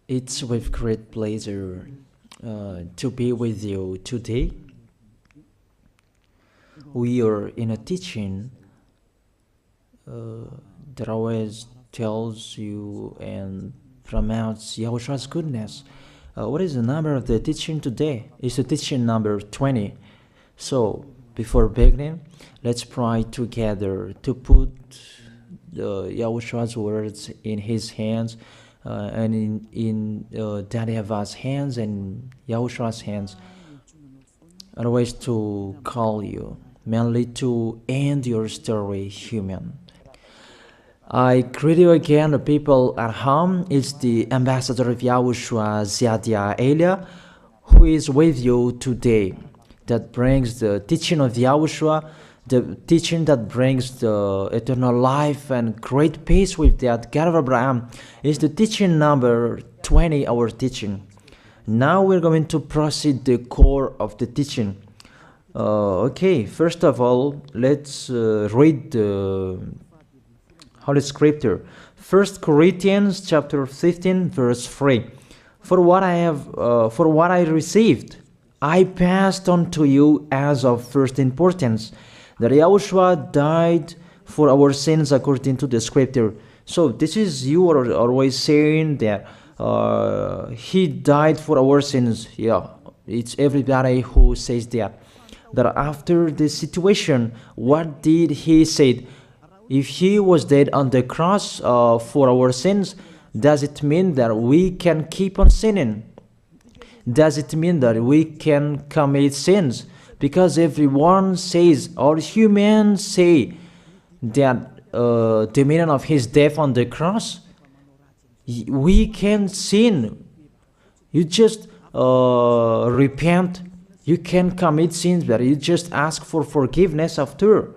It's with great pleasure to be with you today. We are in a teaching that always tells you and promotes Yahushua's goodness. What is the number of the teaching today? It's the teaching number 20. So, before beginning, let's pray together to put Yahushua's words in his hands and in Daddy Yahvah's hands and Yahushua's hands. Otherwise, to call you, mainly to end your story human. I greet you again, the people at home. It's the ambassador of Yahushua, Ziadia Elia, who is with you today. That brings the teaching of Yahushua, the teaching that brings the eternal life and great peace with that God of Abraham. Is the teaching number 20, our teaching. Now we're going to proceed the core of the teaching. Okay, first of all, let's read the Holy Scripture. 1 Corinthians chapter 15, verse 3. For what I received, I passed on to you as of first importance, that Yahushua died for our sins according to the Scripture. So this is, you are always saying that he died for our sins. Yeah, it's everybody who says that. That after the situation, what did he say? If he was dead on the cross for our sins, does it mean that we can keep on sinning? Does it mean that we can commit sins? Because everyone says, all humans say that the meaning of his death on the cross, we can sin. You just repent. You can commit sins, but you just ask for forgiveness after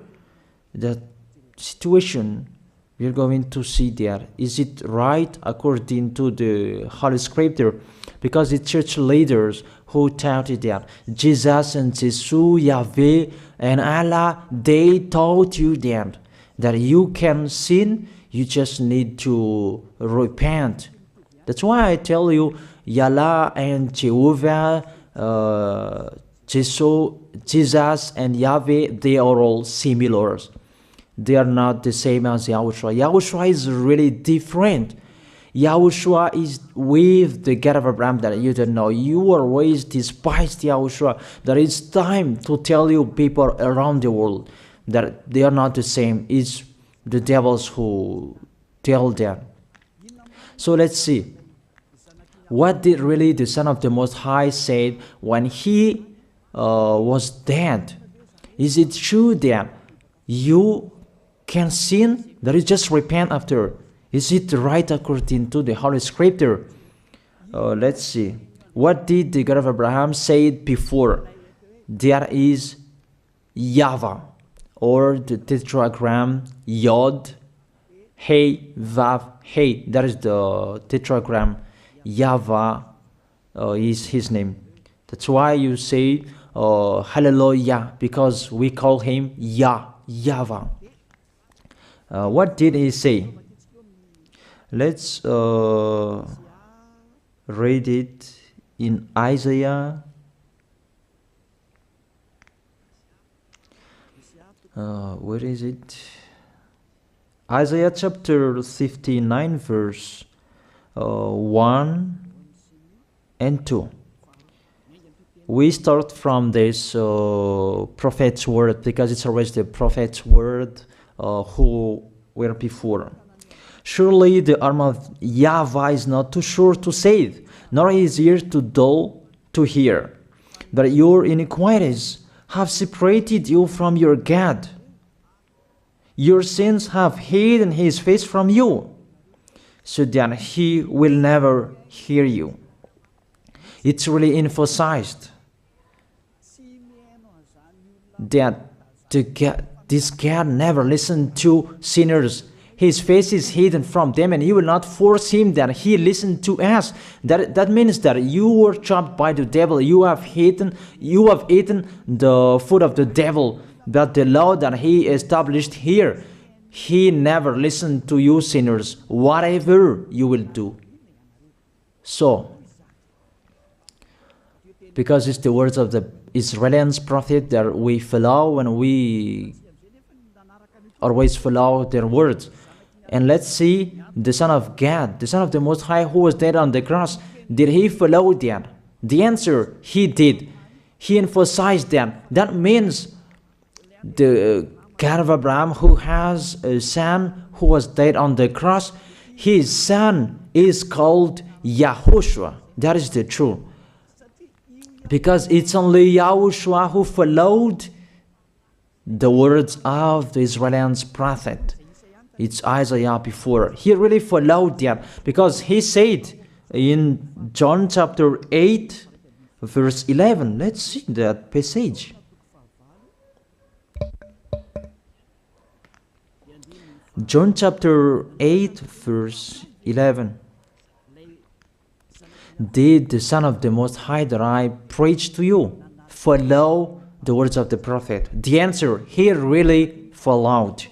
that situation. We're going to see there. Is it right according to the Holy Scripture? Because the church leaders who taught it that Jesus and Jesus, Yahweh and Allah, they taught you that you can sin, you just need to repent. That's why I tell you, Yahlah and Jehovah, Jesus and Yahweh, they are all similar. They are not the same as Yahushua. Yahushua is really different. Yahushua is with the God of Abraham that you don't know. You always despised Yahushua. There is time to tell you people around the world that they are not the same. It's the devils who tell them. So let's see. What did really the Son of the Most High say when he was dead? Is it true that you can sin? That is just repent after. Is it right according to the Holy Scripture? Let's see. What did the God of Abraham say before? There is YAHVAH, or the tetragram Yod, Hey, Vav, Hey. That is the tetragram. YAHVAH is his name. That's why you say Hallelujah, because we call him YAHVAH. What did he say? Let's read it in Isaiah. Where is it? Isaiah chapter 59, verse 1 and 2. We start from this prophet's word because it's always the prophet's word who were before. Surely the arm of YAHVAH is not too short to save, nor his ear too dull to hear. But your iniquities have separated you from your God. Your sins have hidden his face from you, so that he will never hear you. It's really emphasized that this God never listened to sinners. His face is hidden from them, and you will not force him that he listened to us. That means that you were trapped by the devil. You have eaten the food of the devil. But the law that he established here, he never listened to you sinners, whatever you will do. So, because it's the words of the Israelians prophet that we follow, and we always follow their words. And let's see the Son of God, the Son of the Most High, who was dead on the cross. Did he follow that? The answer, he did. He emphasized that. That means the God of Abraham, who has a son who was dead on the cross, his son is called YAHOSHUAH. That is the truth. Because it's only YAHOSHUAH who followed the words of the Israelians prophet. It's Isaiah before. He really followed that, because he said in John chapter 8, verse 11. Let's see that passage. John chapter 8, verse 11. Did the Son of the Most High that I preach to you follow the words of the prophet? The answer, he really followed.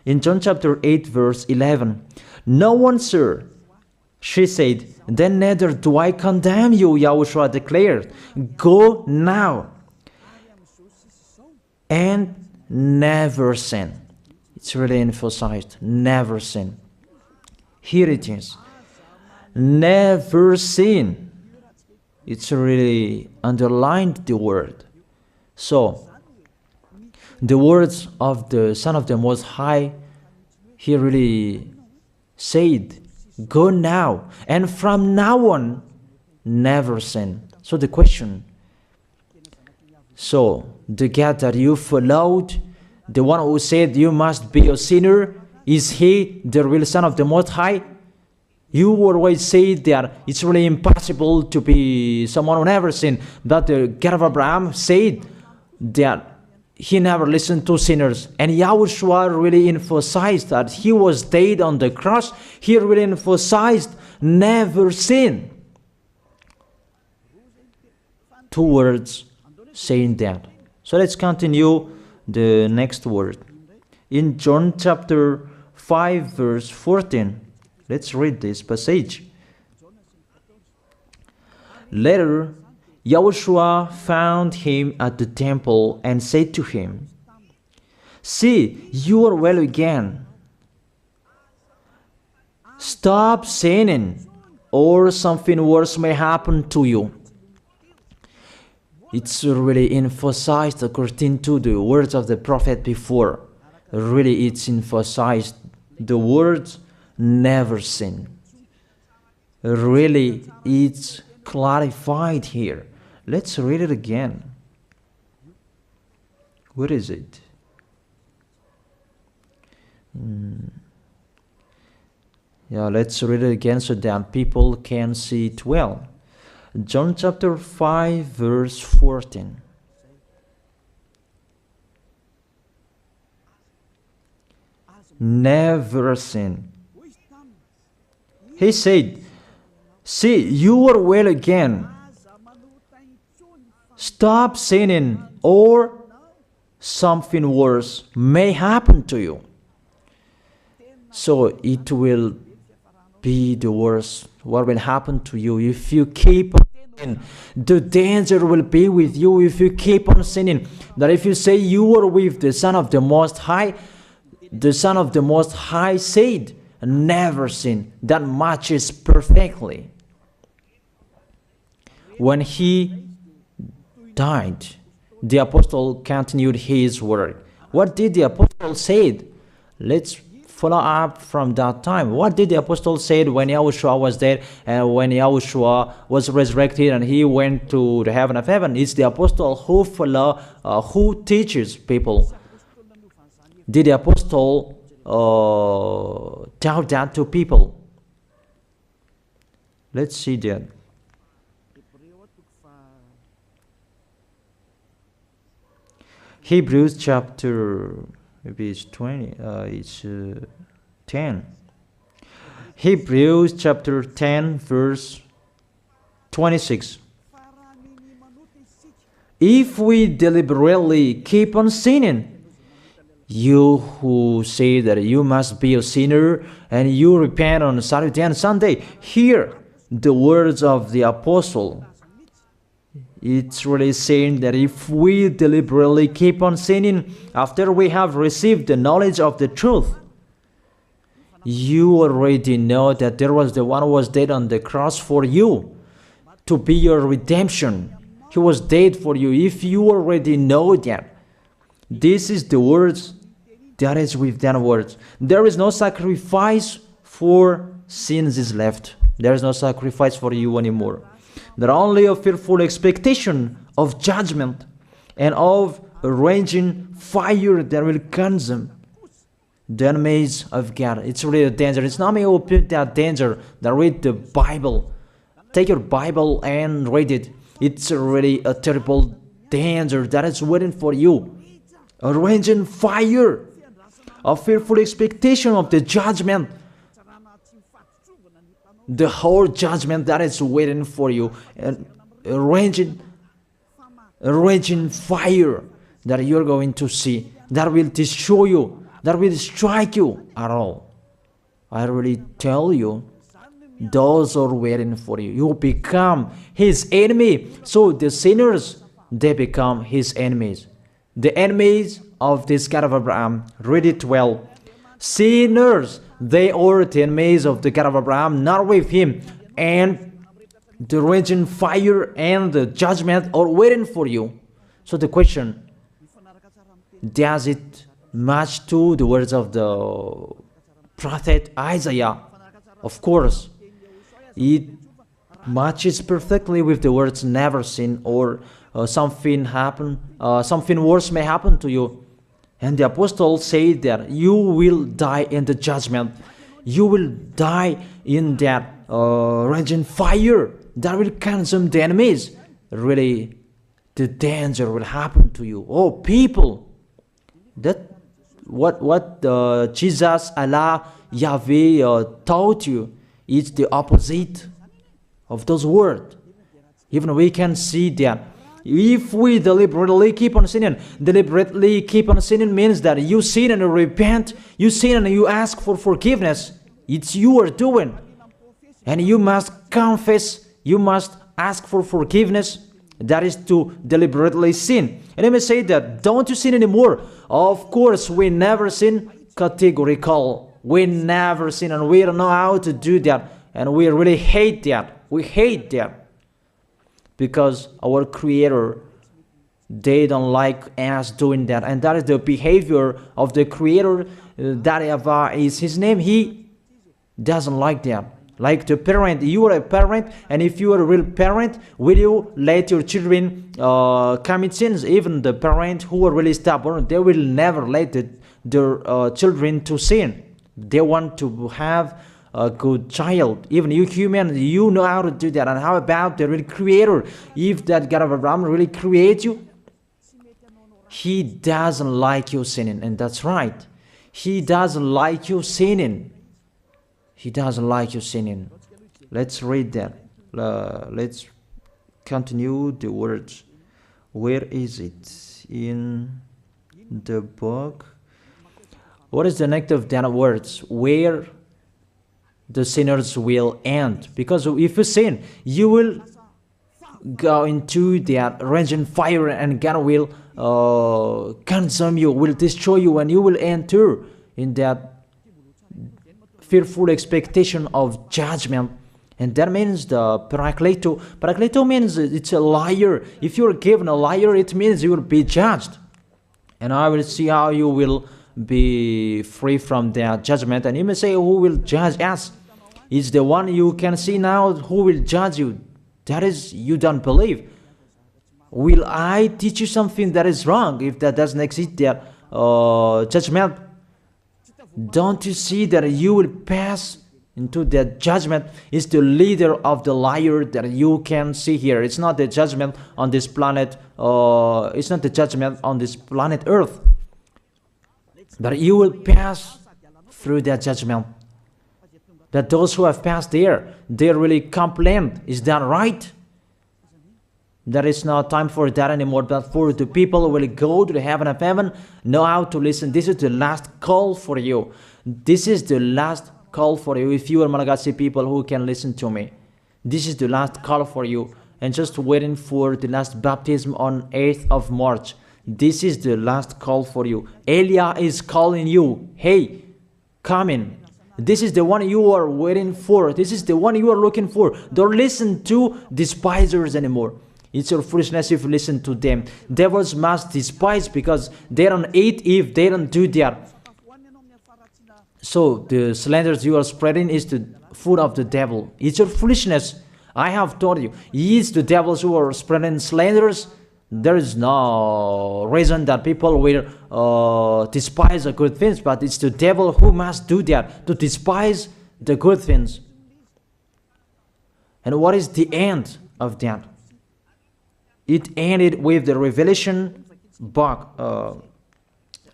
In John chapter 8, verse 11, no one, sir, she said, then neither do I condemn you, YAHOSHUAH declared. Go now and never sin. It's really emphasized, never sin. Here it is. Never sin. It's really underlined the word. So, the words of the Son of the Most High, he really said, go now, and from now on, never sin. So the question, so the God that you followed, the one who said you must be a sinner, is he the real Son of the Most High? You always say that it's really impossible to be someone who never sinned. But the God of Abraham said that he never listened to sinners. And YAHOSHUAH really emphasized that he was dead on the cross. He really emphasized never sin. 2 words saying that. So let's continue the next word. In John chapter 5, verse 14. Let's read this passage. Later, YAHOSHUAH found him at the temple and said to him, see, you are well again. Stop sinning, or something worse may happen to you. It's really emphasized according to the words of the prophet before. Really, it's emphasized the words never sin. Really, it's clarified here. Let's read it again. What is it? Yeah, let's read it again so that people can see it well. John chapter 5, verse 14. Never sin. He said, see, you are well again. Stop sinning, or something worse may happen to you. So it will be the worst. What will happen to you if you keep on sinning? The danger will be with you if you keep on sinning. That if you say you are with the Son of the Most High, the Son of the Most High said, never sin. That matches perfectly. When he died, the apostle continued his work. What did the apostle say? Let's follow up from that time. What did the apostle say when YAHOSHUAH was dead and when YAHOSHUAH was resurrected and he went to the heaven of heaven? It's the apostle who teaches people. Did the apostle tell that to people? Let's see that. Hebrews chapter, maybe it's 20, it's 10. Hebrews chapter 10, verse 26. If we deliberately keep on sinning, you who say that you must be a sinner and you repent on Saturday and Sunday, here the words of the apostle. It's really saying that if we deliberately keep on sinning after we have received the knowledge of the truth, you already know that there was the one who was dead on the cross for you to be your redemption. He was dead for you. If you already know that, this is the words that is within words. There is no sacrifice for sins is left. There is no sacrifice for you anymore. There are only a fearful expectation of judgment and of a raging fire that will consume the enemies of God. It's really a danger. It's not me who put that danger that read the Bible. Take your Bible and read it. It's really a terrible danger that is waiting for you. A raging fire, a fearful expectation of the judgment. The whole judgment that is waiting for you, and a raging fire that you're going to see, that will destroy you, that will strike you at all. I really tell you, those are waiting for you. You become his enemy. So the sinners, they become his enemies. The enemies of this God of Abraham. Read it well. Sinners, they are the enemies of the God of Abraham, not with him. And the raging fire and the judgment are waiting for you. So the question, does it match to the words of the prophet Isaiah? Of course. It matches perfectly with the words never sin, or something worse may happen to you. And the apostle said that you will die in the judgment. You will die in that raging fire that will consume the enemies. Really, the danger will happen to you. Oh, people, that what Jesus, Allah, Yahweh taught you is the opposite of those words. Even we can see that if we deliberately keep on sinning means that you sin and you repent, you sin and you ask for forgiveness. It's you are doing. And you must confess, you must ask for forgiveness. That is to deliberately sin. And I may say that, don't you sin anymore? Of course, we never sin. Categorical. We never sin, and we don't know how to do that. And we really hate that. We hate that. Because our Creator, they don't like us doing that. And that is the behavior of the Creator. That YAHVAH is his name. He doesn't like that. Like the parent, you are a parent, and if you are a real parent, will you let your children commit sins? Even the parent who are really stubborn, they will never let their children to sin. They want to have a good child. Even you human, you know how to do that. And how about the real Creator? If that God of Abraham really creates you, he doesn't like you sinning. And that's right. He doesn't like you sinning. He doesn't like you sinning. Let's read that. Let's continue the words. Where is it? In the book. What is the next of that words? Where the sinners will end. Because if you sin, you will go into that raging fire, and God will consume you, will destroy you, and you will enter in that fearful expectation of judgment. And that means the parakleto. Parakleto means it's a liar. If you're given a liar, it means you will be judged. And I will see how you will be free from that judgment. And you may say, who will judge us? It's the one you can see now who will judge you. That is, you don't believe. Will I teach you something that is wrong if that doesn't exist, that judgment? Don't you see that you will pass into that judgment? Is the leader of the liar that you can see here. It's not the judgment on this planet. It's not the judgment on this planet Earth. But you will pass through that judgment. That those who have passed there, they really complain. Is that right? There is no time for that anymore, but for the people who will go to the heaven of heaven, know how to listen. This is the last call for you. This is the last call for you. If you are Malagasy people who can listen to me, This is the last call for you. And just waiting for the last baptism on 8th of March. This is the last call for you. Elijah is calling you. Hey, come in. This is the one you are waiting for. This is the one you are looking for. Don't listen to despisers anymore. It's your foolishness if you listen to them. Devils must despise because they don't eat if they don't do that. So the slanders you are spreading is the food of the devil. It's your foolishness. I have told you. It's the devils who are spreading slanders. There is no reason that people will despise the good things, but it's the devil who must do that, to despise the good things. And what is the end of that? It ended with the Revelation book.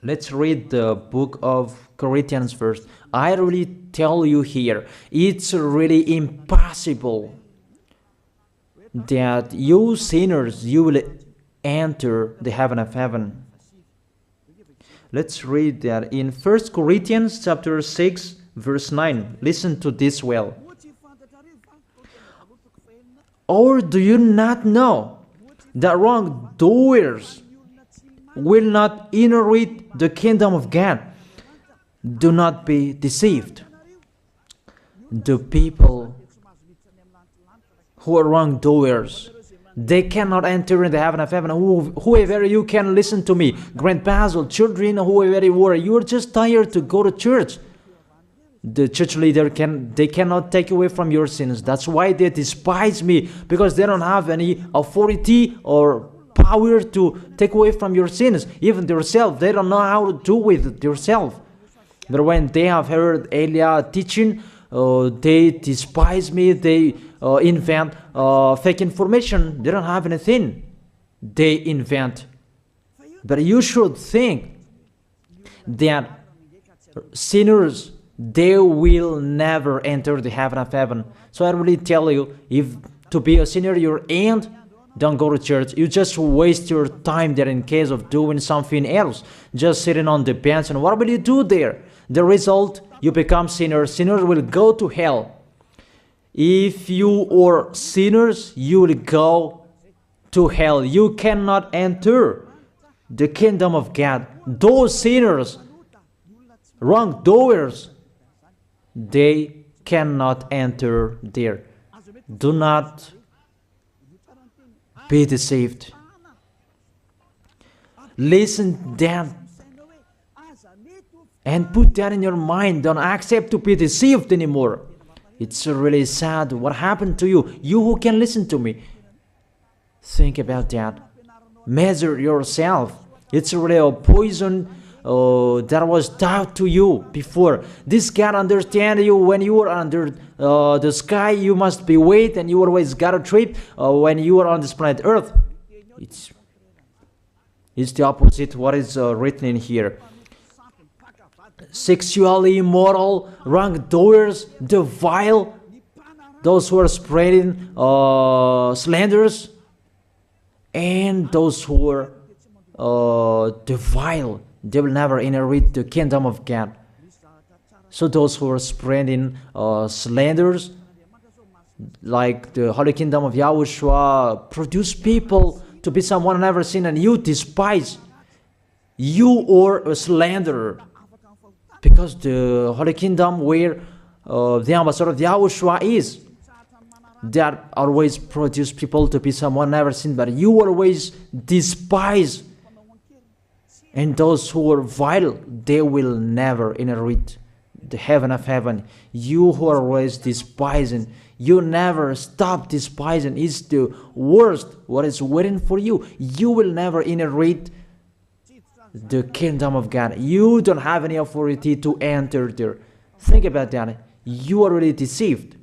Let's read the book of Corinthians first. I really tell you here, it's really impossible that you sinners, you will enter the heaven of heaven. Let's read that in 1 Corinthians chapter 6 verse 9. Listen to this well. Or do you not know that wrongdoers will not inherit the kingdom of God? Do not be deceived. The people who are wrongdoers, they cannot enter in the heaven of heaven. Whoever you can listen to me, grandpas or children, whoever you are, you are just tired to go to church. The church leader they cannot take away from your sins. That's why they despise me, because they don't have any authority or power to take away from your sins. Even themselves, they don't know how to do with themselves. But when they have heard Elijah teaching, they despise me. They invent fake information. They don't have anything. They invent. But you should think that sinners, they will never enter the heaven of heaven. So I really tell you, if to be a sinner you end, don't go to church. You just waste your time there in case of doing something else. Just sitting on the bench, and what will you do there? The result, you become sinners. Sinners will go to hell. If you are sinners, you will go to hell. You cannot enter the kingdom of God. Those sinners, wrongdoers, they cannot enter there. Do not be deceived. Listen then and put that in your mind. Don't accept to be deceived anymore. It's really sad what happened to you. You who can listen to me, think about that. Measure yourself. It's really a poison that was taught to you before. This God understand you when you are under the sky. You must be wait, and you always got a trip when you are on this planet Earth. It's the opposite what is written in here. Sexually immoral, wrongdoers, the vile, those who are spreading slanders, and those who are the vile, they will never inherit the kingdom of God. So those who are spreading slanders, like the Holy Kingdom of YAHOSHUAH, produce people to be someone never seen, and you despise. You are a slanderer. Because the Holy Kingdom where the ambassador of YAHOSHUAH is, that always produce people to be someone never seen, but you always despise. And those who are vile, they will never inherit the heaven of heaven. You who are always despising, you never stop despising. It's the worst what is waiting for you. You will never inherit the kingdom of God. You don't have any authority to enter there. Think about that. You are already deceived.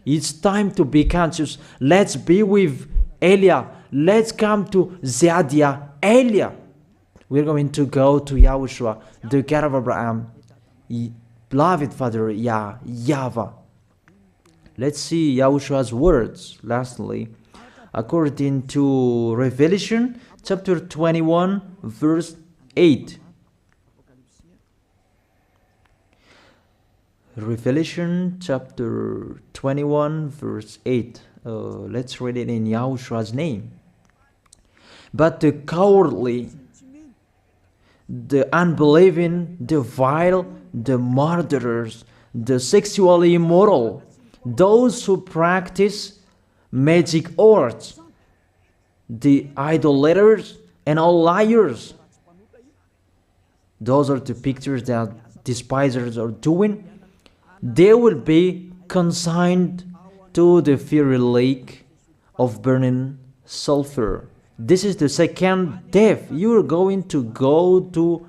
It's time to be conscious. Let's be with Elijah. Let's come to Zadiah. Elijah. We're going to go to YAHOSHUAH, the God of Abraham, beloved Father YAHVAH. Let's see YAHOSHUAH's words. Lastly, according to Revelation chapter 21, verse 8. Revelation chapter 21 verse 8. Let's read it in Yahoshua's name. But the cowardly, the unbelieving, the vile, the murderers, the sexually immoral, those who practice magic arts, the idolaters, and all liars. Those are the pictures that despisers are doing. They will be consigned to the fiery lake of burning sulfur. This is the second death. You are going to go to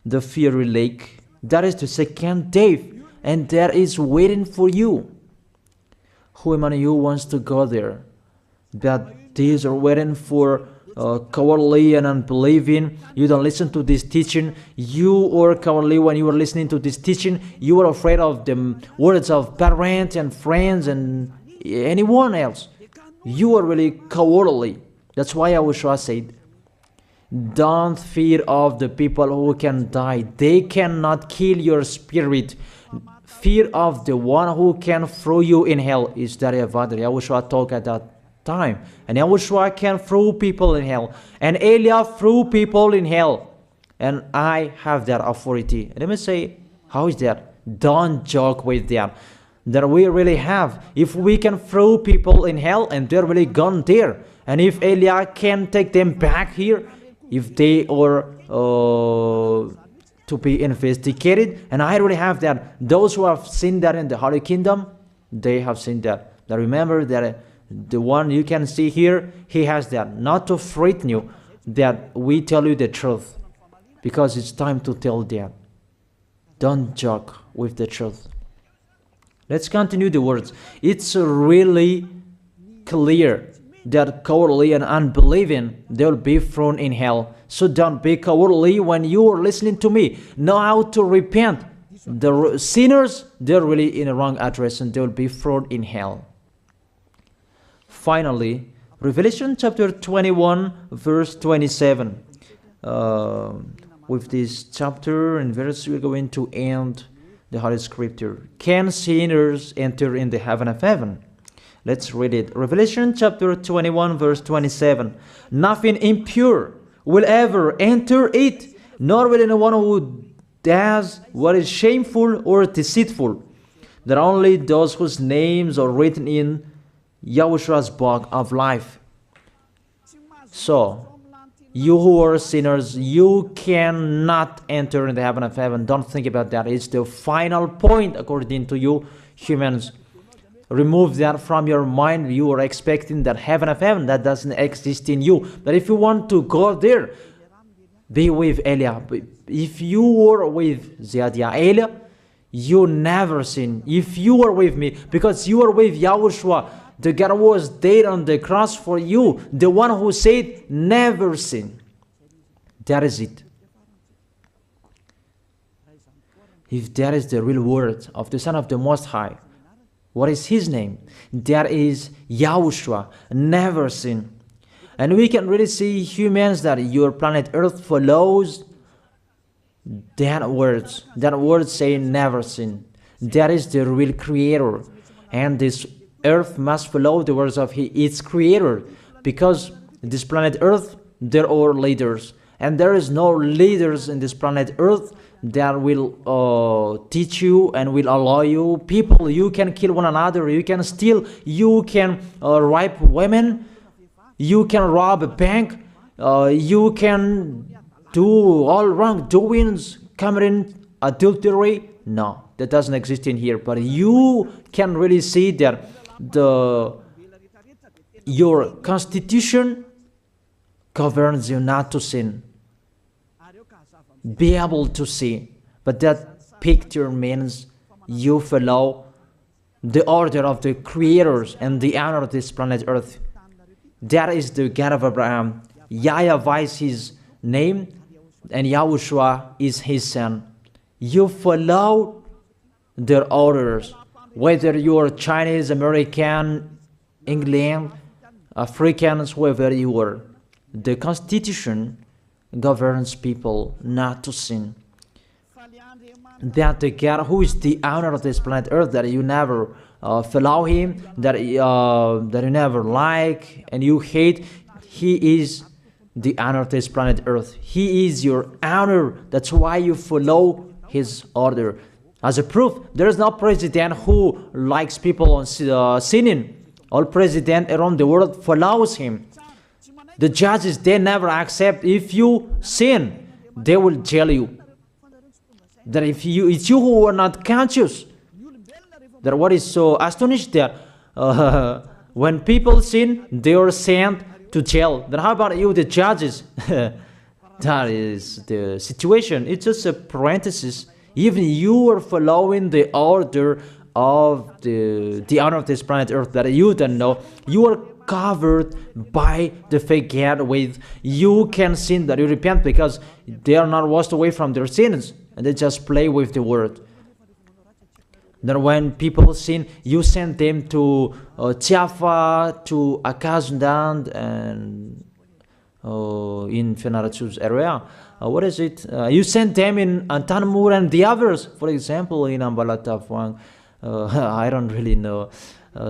the fiery lake. That is the second death, and that is waiting for you. Who among you wants to go there? That these are waiting for cowardly and unbelieving. You don't listen to this teaching. You are cowardly when you are listening to this teaching. You are afraid of the words of parents and friends and anyone else. You are really cowardly. That's why YAHOSHUAH said, don't fear of the people who can die. They cannot kill your spirit. Fear of the one who can throw you in hell. Is that what YAHOSHUAH talked at that time? And YAHOSHUAH can throw people in hell. And Eliah threw people in hell. And I have that authority. Let me say, how is that? Don't joke with that. That we really have. If we can throw people in hell and they're really gone there, and if Eliah can take them back here, if they are to be investigated, and I really have that. Those who have seen that in the Holy Kingdom, they have seen that. Now remember that the one you can see here, he has that. Not to frighten you, that we tell you the truth, because it's time to tell that. Don't joke with the truth. Let's continue the words. It's really clear that cowardly and unbelieving, they'll be thrown in hell. So don't be cowardly when you are listening to me. Know how to repent. The sinners, they're really in the wrong address and they'll be thrown in hell. Finally, Revelation chapter 21 verse 27. With this chapter and verse, we're going to end the Holy Scripture. Can sinners enter in the heaven of heaven? Let's read it. Revelation chapter 21 verse 27. Nothing impure will ever enter it, nor will anyone who does what is shameful or deceitful. That only those whose names are written in YAHOSHUAH's book of life. So, you who are sinners, you cannot enter in the heaven of heaven. Don't think about that. It's the final point according to you humans. Remove that from your mind. You are expecting that heaven of heaven that doesn't exist in you. But if you want to go there, be with Eliah. If you were with Eliah, you never sin. If you are with me, because you are with YAHOSHUAH, the God was dead on the cross for you, the one who said never sin. That is it. If that is the real word of the Son of the Most High, what is his name? That is YAHOSHUAH, never sin. And we can really see humans that your planet Earth follows that word saying never sin. That is the real creator. And this Earth must follow the words of its creator, because this planet Earth, there are leaders. And there is no leaders in this planet Earth that will teach you and will allow you. People, you can kill one another, you can steal, you can rape women, you can rob a bank, you can do all wrongdoings, committing adultery. No, that doesn't exist in here. But you can really see that your constitution governs you not to sin. Be able to see. But that picture means you follow the order of the creators and the honor of this planet Earth. That is the God of Abraham. YAHVAH is his name, and YAHOSHUAH is his son. You follow their orders, whether you are Chinese, American, England, Africans, whoever you are. The Constitution governs people not to sin. that the God who is the owner of this planet Earth, that you never follow him, that you never like and you hate, he is the owner of this planet Earth. He is your owner. That's why you follow his order. As a proof, there is no president who likes people on sinning. All president around the world follows him. The judges, they never accept if you sin, they will jail you. That if it's you who are not conscious. That what is so astonished that when people sin, they are sent to jail. Then how about you, the judges? That is the situation. It's just a parenthesis. Even you are following the order of the owner of this planet Earth that you don't know. You are covered by the fake God with you can sin, that you repent, because they are not washed away from their sins and they just play with the word. Then when people sin, you send them to Java, to Akazundan, and in Fenarachu's area. What is it? You send them in Antanmur and the others. For example, in Ambalatafuang. I don't really know.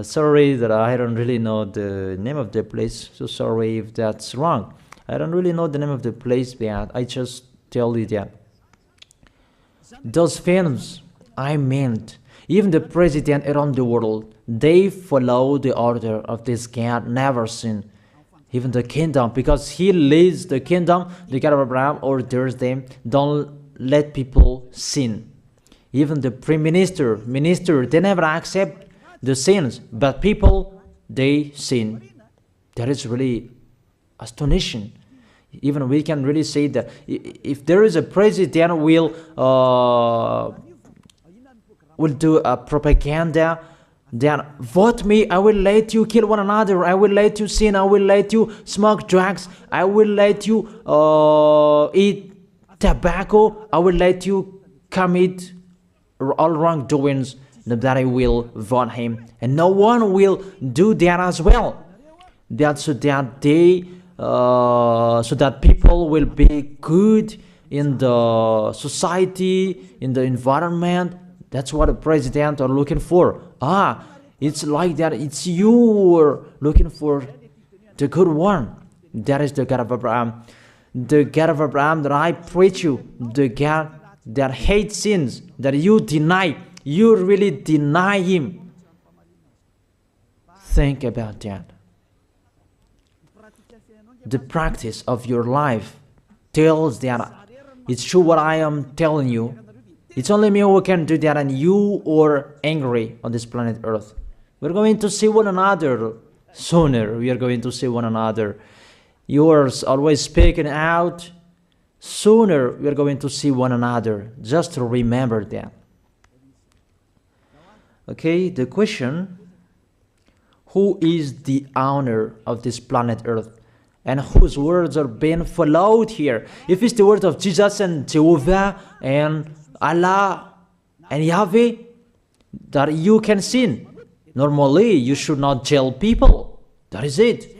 Sorry that I don't really know the name of the place. So sorry if that's wrong. I don't really know the name of the place, but I just tell you that. Those films, I meant, even the president around the world, they follow the order of this God, never sin. Even the kingdom, because he leads the kingdom, the God of Abraham orders them, don't let people sin. Even the prime minister, they never accept the sins, but people, they sin. That is really astonishing. Even we can really say that if there is a president will do a propaganda, then vote me, I will let you kill one another, I will let you sin, I will let you smoke drugs, I will let you eat tobacco, I will let you commit all wrongdoings, that I will vote him. And no one will do that as well. That's so that they so that people will be good in the society, in the environment. That's what the president are looking for. It's like that. It's you who are looking for the good one. That is the God of Abraham. The God of Abraham that I preach you. The God that hates sins, that you deny. You really deny him. Think about that. The practice of your life tells that it's true what I am telling you. It's only me who can do that, and you are angry on this planet Earth. We're going to see one another sooner. We are going to see one another. You are always speaking out. Sooner we are going to see one another. Just remember that. Okay, the question: who is the owner of this planet Earth? And whose words are being followed here? If it's the word of Jesus and Jehovah and Allah and Yahweh, that you can sin. Normally, you should not jail people. That is it.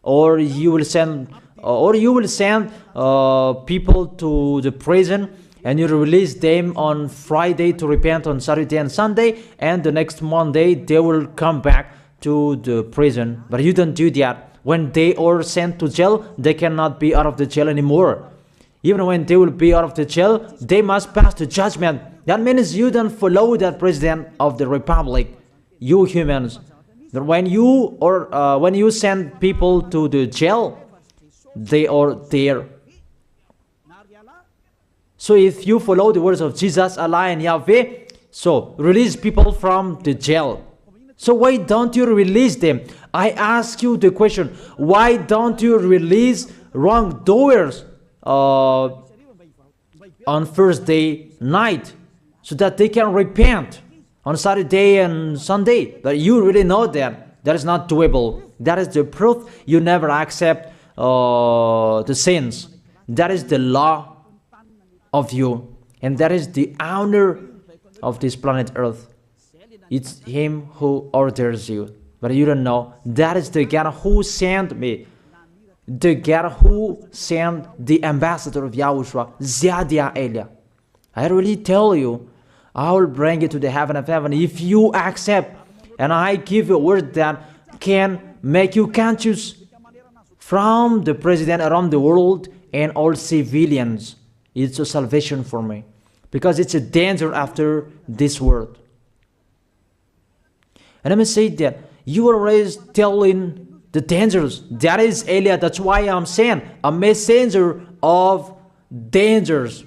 Or you will send, people to the prison, and you release them on Friday to repent on Saturday and Sunday, and the next Monday they will come back to the prison. But you don't do that. When they are sent to jail, they cannot be out of the jail anymore. Even when they will be out of the jail, they must pass the judgment. That means you don't follow that president of the republic, you humans. That when you send people to the jail, they are there. So if you follow the words of Jesus, Allah and Yahweh, so release people from the jail. So why don't you release them? I ask you the question, why don't you release wrongdoers on Thursday night so that they can repent on Saturday and Sunday? But you really know that is not doable. That is the proof you never accept the sins. That is the law of you, and that is the owner of this planet Earth. It's him who orders you, but you don't know. That is the God who sent me, the God who sent the ambassador of Yahushua, Ziadia Elia. I really tell you, I will bring you to the heaven of heaven if you accept, and I give you a word that can make you conscious from the president around the world and all civilians. It's a salvation for me, because it's a danger after this world. And let me say that you are always telling the dangers. That is Eliah. That's why I'm saying a messenger of dangers.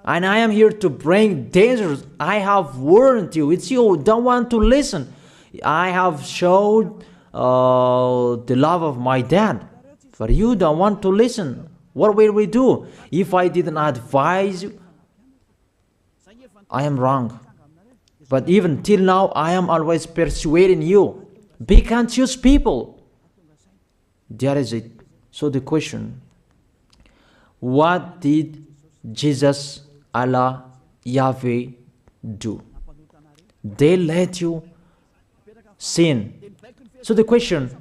And I am here to bring dangers. I have warned you. It's you who don't want to listen. I have showed the love of my dad, but you don't want to listen. What will we do? If I didn't advise you, I am wrong. But even till now, I am always persuading you. Be conscious, people. That is it. So the question, what did Jesus, Allah, Yahweh do? They let you sin. So the question,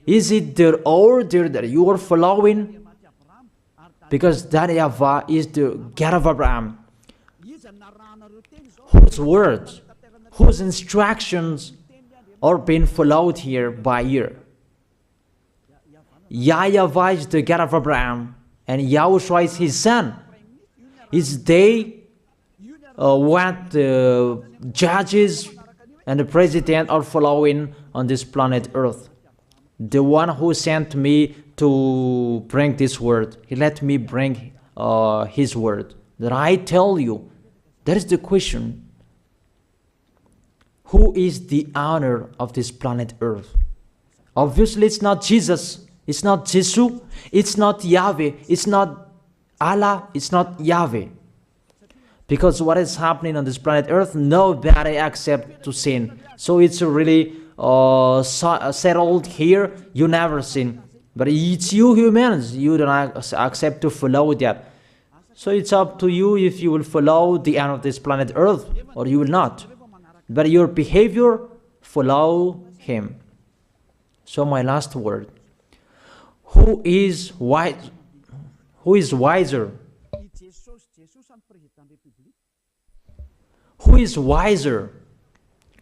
is it their order that you are following? Because that YAHVAH is the God of Abraham, whose words, whose instructions are being followed here by year. YAHVAH is the God of Abraham, and YAHOSHUAH is his son. Is they what the judges and the president are following on this planet Earth. The one who sent me to bring this word, he let me bring his word. That I tell you, that is the question. Who is the owner of this planet Earth? Obviously, it's not Jesus. It's not Jesus. It's not Yahweh. It's not Allah. It's not Yahweh. Because what is happening on this planet Earth, nobody accepts to sin. So it's really settled here. You never sin. But it's you humans, you don't accept to follow that. So it's up to you if you will follow the end of this planet Earth or you will not. But your behavior, follow him. So my last word. Who is wise? Who is wiser? Who is wiser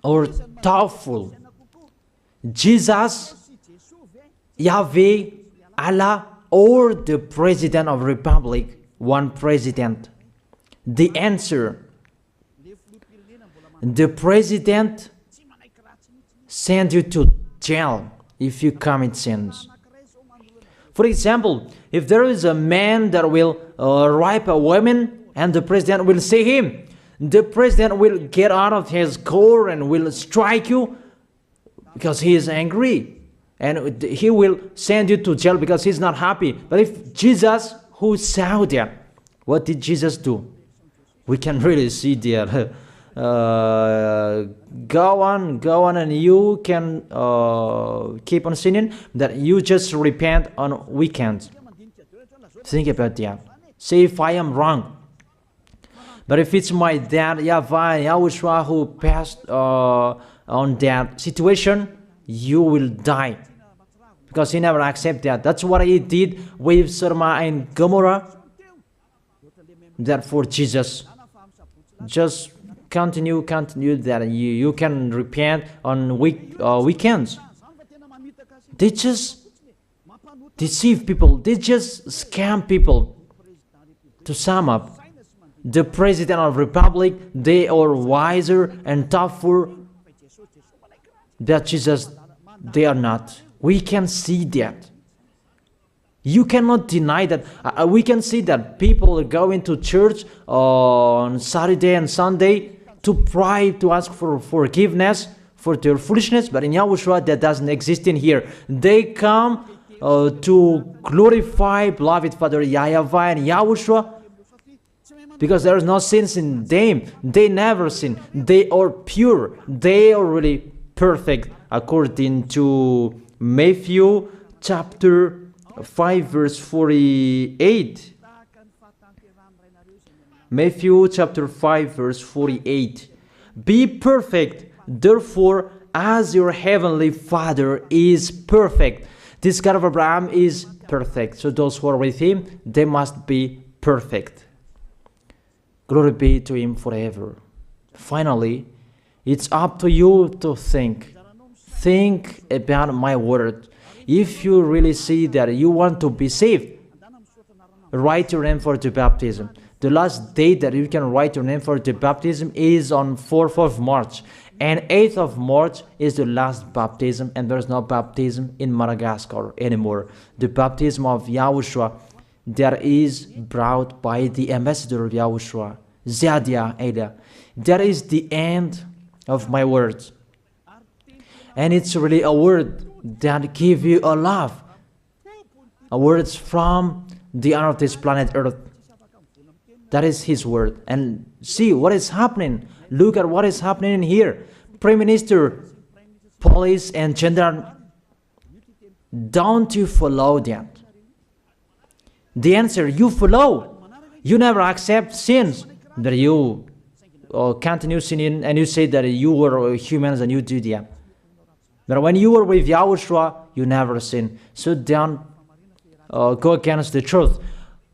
or thoughtful? Jesus, Yahweh, Allah, or the President of Republic, one president? The answer, the president send you to jail if you commit sins. For example, if there is a man that will rape a woman and the president will see him, the president will get out of his car and will strike you because he is angry. And he will send you to jail because he's not happy. But if Jesus, who saw that, what did Jesus do? We can really see that. Go on, and you can keep on sinning, that you just repent on weekends. Think about that. See if I am wrong. But if it's my dad, YAHVAH, YAHOSHUAH, who passed on that situation, you will die. Because he never accepted that. That's what he did with Sodom and Gomorrah. Therefore, Jesus, just continue that you can repent on weekends. They just deceive people. They just scam people. To sum up, the President of the Republic, they are wiser and tougher than Jesus. They are not. We can see that. You cannot deny that. We can see that people are going to church on Saturday and Sunday to pray, to ask for forgiveness for their foolishness. But in YAHOSHUAH, that doesn't exist in here. They come to glorify beloved Father YAHVAH and YAHOSHUAH because there is no sins in them. They never sin. They are pure. They are really perfect according to Matthew chapter 5 verse 48. Matthew chapter 5 verse 48. Be perfect, therefore, as your heavenly Father is perfect. This God of Abraham is perfect. So those who are with him, they must be perfect. Glory be to Him forever. Finally, it's up to you to think. Think about my word. If you really see that you want to be saved, write your name for the baptism. The last date that you can write your name for the baptism is on 4th of March. And 8th of March is the last baptism, and there's no baptism in Madagascar anymore. The baptism of YAHOSHUAH that is brought by the ambassador of YAHOSHUAH, Zadia Ada. That is the end of my words. And it's really a word that gives you a love. A word from the honor of this planet Earth. That is His word. And see what is happening. Look at what is happening in here. Prime Minister, police and gendarme, don't you follow that? The answer, you follow. You never accept sins. That you continue sinning and you say that you were humans and you do that. But when you were with YAHOSHUAH, you never sin. So don't go against the truth.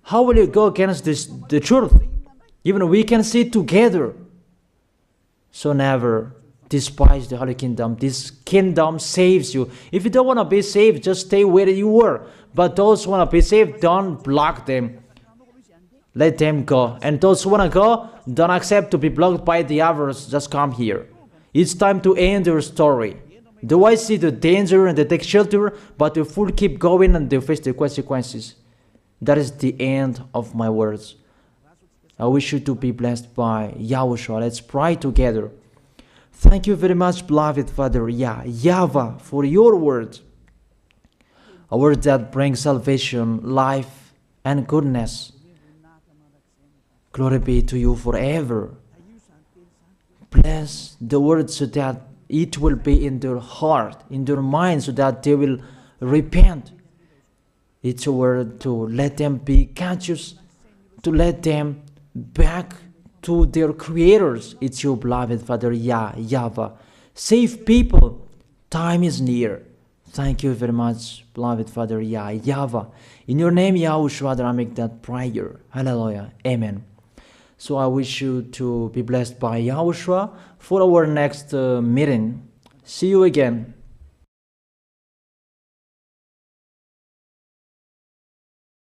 How will you go against the truth? Even we can see together. So never despise the Holy Kingdom. This kingdom saves you. If you don't want to be saved, just stay where you were. But those who want to be saved, don't block them. Let them go. And those who want to go, don't accept to be blocked by the others. Just come here. It's time to end your story. Do I see the danger and they take shelter, but the fool keep going and they face the consequences? That is the end of my words. I wish you to be blessed by YAHOSHUAH. Let's pray together. Thank you very much, beloved Father YAHVAH, for your word. A word that brings salvation, life, and goodness. Glory be to you forever. Bless the word so that it will be in their heart, in their mind, so that they will repent. It's a word to let them be conscious, to let them back to their creators. It's your beloved Father YAHVAH. Save people. Time is near. Thank you very much, beloved Father YAHVAH. In your name, YAHOSHUAH, that I make that prayer. Hallelujah. Amen. So I wish you to be blessed by YAHOSHUAH for our next meeting. See you again.